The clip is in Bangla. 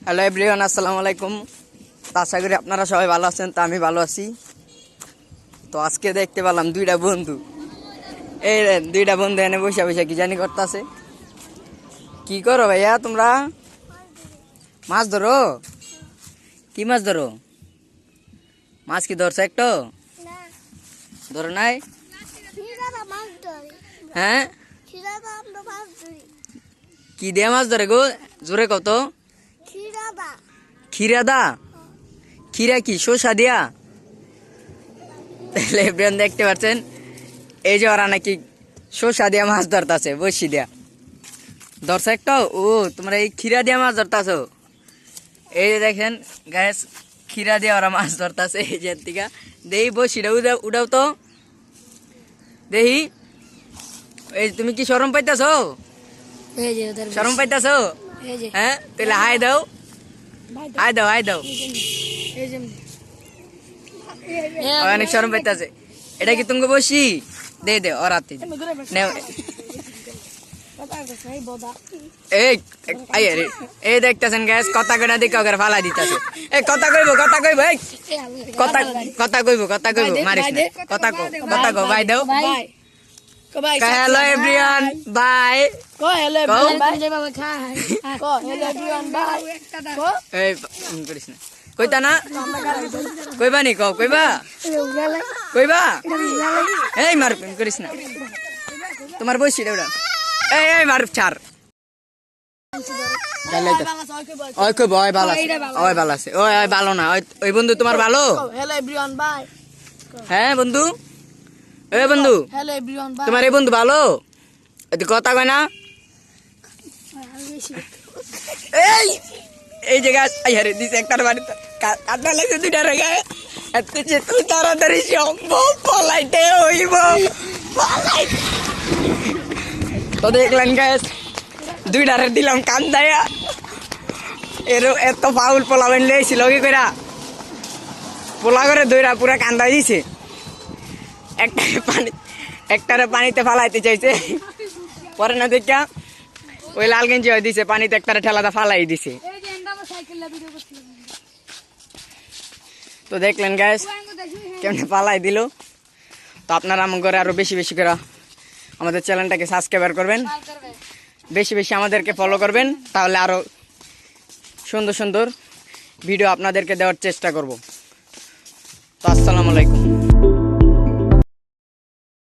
হ্যালো এভরিওয়ান, আসসালামু আলাইকুম। আশা করি আপনারা সবাই ভালো আছেন, তা আমি ভালো আছি। তো আজকে দেখতে পেলাম দুইটা বন্ধু, এই দুইটা বন্ধু এনে বসে বসে কি জানি করতেছে। কি করো ভাইয়া তোমরা? মাছ ধরো? কি মাছ ধরো? মাছ কি ধরছো একটু? ধরো নাই? হ্যাঁ, কি দিয়ে মাছ ধরে গো? জোরে কত? খিরা দা? খিরা কি শসা দিয়া? তাহলে এভরিওয়ান দেখতে পাচ্ছেন, এই যে ওরা নাকি শসা দিয়া মাছ ধরতেছে, বসি দিয়া ধরছে একটা। ও তোমরা এই খিরা দিয়া মাছ ধরতেছো? এই যে দেখেন গ্যাস, খিরা দিয়া ওরা মাছ ধরতেছে। এই যে থেকে দেখি বসিটা উঠাও তো দেখি। এই তুমি কি শরম পাইতেছো? শরম পাইতেছো? হ্যাঁ, তাহলে হাই দাও, হাই দাও, হাই দাও। অনেক শরম পাইতেছে। এটা কি তুমি বসি? দে দে ওর হাতে এই দেখতেছেন গ্যাস, কথা কইনা দিকে ওকে ফালাই দিতেছে। এই কথা কইবো, কথা কইবো, এই কথা কথা কইবো, কথা কইবো, মারিস না। কথা কো, কথা কো, বাই দাও। Hello everyone, bye. Hello everyone, bye. Hello everyone, bye. এই করিস না, কইতা না? কইবা নি? কও কইবা, কইবা। এই মার করিস না, তোমার বসি ওটা। এই এই মার ছাড়। ওই কইব, ওই ভালো আছে, ওই ভালো আছে, ওই ওই ভালো না। ওই বন্ধু তোমার ভালো? Hello everyone, bye. হ্যাঁ বন্ধু, এই বন্ধু হ্যালো এভরিওয়ান, বাই। তোমার এই বন্ধু ভালো? এত কথা কয় না। এই এই যে গাছ, আই হারে দিছে একটার বাড়ি কাটা লাগছে, দুইটার গায়ে। এত যে তুই তাড়াতাড়ি সম্ভব পলাইতে হইব, পলাইতে। তো দেখলেন গ্যাস, দুইটারে দিলাম কান্দায়া। এত ফাউল পোলাবেন লেছিল কি কইরা, পোলা করে দইরা পুরা কান্দাই দিছে। একটারে পানিতে ফালাইতে চাইছে, পরে না দেখা ওই লাল গেঞ্জি হয়ে দিছে, পানিতে একটারে ঠেলাটা ফালাই দিছে। তো দেখলেন গ্যাস কেমনে পালাই দিল। তো আপনারা আমার ঘরে আরো বেশি বেশি করে আমাদের চ্যানেলটাকে সাবস্ক্রাইব করবেন, বেশি বেশি আমাদেরকে ফলো করবেন, তাহলে আরো সুন্দর সুন্দর ভিডিও আপনাদেরকে দেওয়ার চেষ্টা করব। তো আসসালামু আলাইকুম।